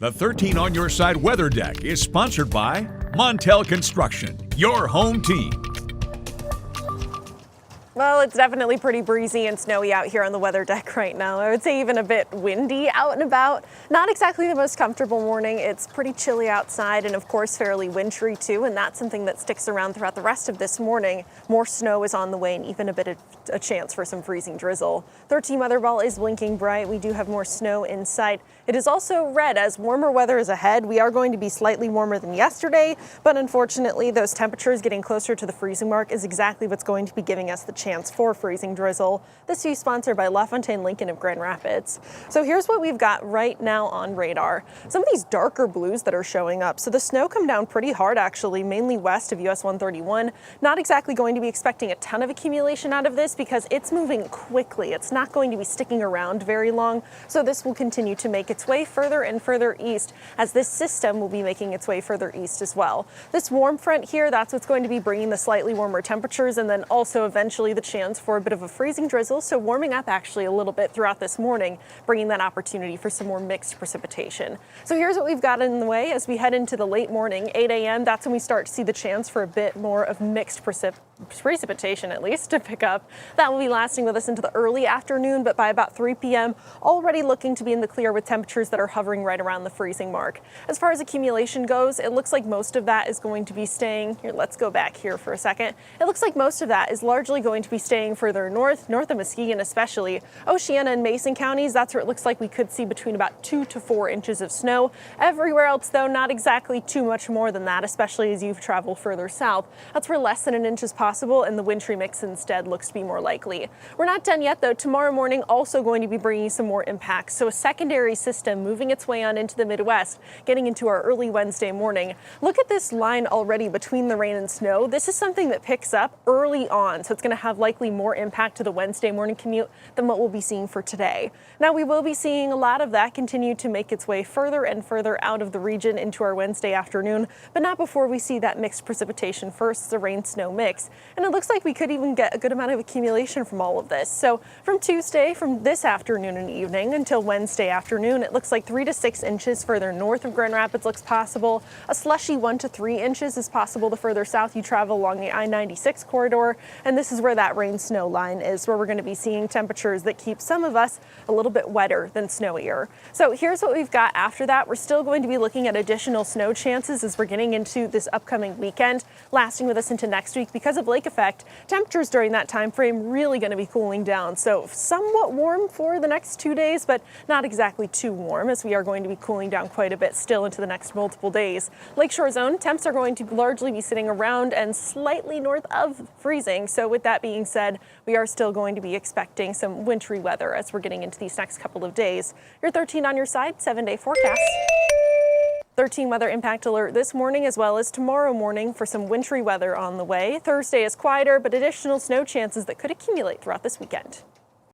The 13 on Your Side Weather Deck is sponsored by Montel Construction, your home team. Well, it's definitely pretty breezy and snowy out here on the weather deck right now. I would say even a bit windy out and about. Not exactly the most comfortable morning. It's pretty chilly outside and of course fairly wintry too, and that's something that sticks around throughout the rest of this morning. More snow is on the way and even a bit of a chance for some freezing drizzle. 13 weather ball is blinking bright. We do have more snow in sight. It is also red as warmer weather is ahead. We are going to be slightly warmer than yesterday, but unfortunately those temperatures getting closer to the freezing mark is exactly what's going to be giving us the chance for freezing drizzle. This is sponsored by LaFontaine Lincoln of Grand Rapids. So here's what we've got right now on radar. Some of these darker blues that are showing up. So the snow come down pretty hard actually, mainly west of US 131. Not exactly going to be expecting a ton of accumulation out of this because it's moving quickly. It's not going to be sticking around very long. So this will continue to make its way further and further east as this system will be making its way further east as well. This warm front here, that's what's going to be bringing the slightly warmer temperatures and then also eventually the chance for a bit of a freezing drizzle, so warming up actually a little bit throughout this morning, bringing that opportunity for some more mixed precipitation. So here's what we've got in the way as we head into the late morning, 8 a.m. That's when we start to see the chance for a bit more of mixed precipitation, at least, to pick up. That will be lasting with us into the early afternoon, but by about 3 p.m. already looking to be in the clear with temperatures that are hovering right around the freezing mark. As far as accumulation goes, it looks like most of that is going to be staying here. Let's go back here for a second. It looks like most of that is largely going to be staying further north of Muskegon, especially Oceana and Mason counties. That's where it looks like we could see between about 2 to 4 inches of snow. Everywhere else, though, not exactly too much more than that, especially as you travel further south. That's where less than an inch is possible, and the wintry mix instead looks to be more likely. We're not done yet, though. Tomorrow morning also going to be bringing some more impacts. So a secondary system moving its way on into the Midwest, getting into our early Wednesday morning. Look at this line already between the rain and snow. This is something that picks up early on, so it's going to have likely more impact to the Wednesday morning commute than what we'll be seeing for today. Now we will be seeing a lot of that continue to make its way further and further out of the region into our Wednesday afternoon, but not before we see that mixed precipitation first, the rain-snow mix. And it looks like we could even get a good amount of accumulation from all of this. So from Tuesday, from this afternoon and evening until Wednesday afternoon, it looks like 3 to 6 inches further north of Grand Rapids looks possible. A slushy 1 to 3 inches is possible the further south you travel along the I-96 corridor. And this is where that rain-snow line is, where we're going to be seeing temperatures that keep some of us a little bit wetter than snowier. So here's what we've got after that. We're still going to be looking at additional snow chances as we're getting into this upcoming weekend, lasting with us into next week. Because of lake effect, temperatures during that time frame really going to be cooling down. So somewhat warm for the next 2 days, but not exactly too warm, as we are going to be cooling down quite a bit still into the next multiple days. Lakeshore zone temps are going to largely be sitting around and slightly north of freezing. So with that being said, we are still going to be expecting some wintry weather as we're getting into these next couple of days. Your 13 on your side, 7-day forecast. 13 weather impact alert this morning as well as tomorrow morning for some wintry weather on the way. Thursday is quieter, but additional snow chances that could accumulate throughout this weekend.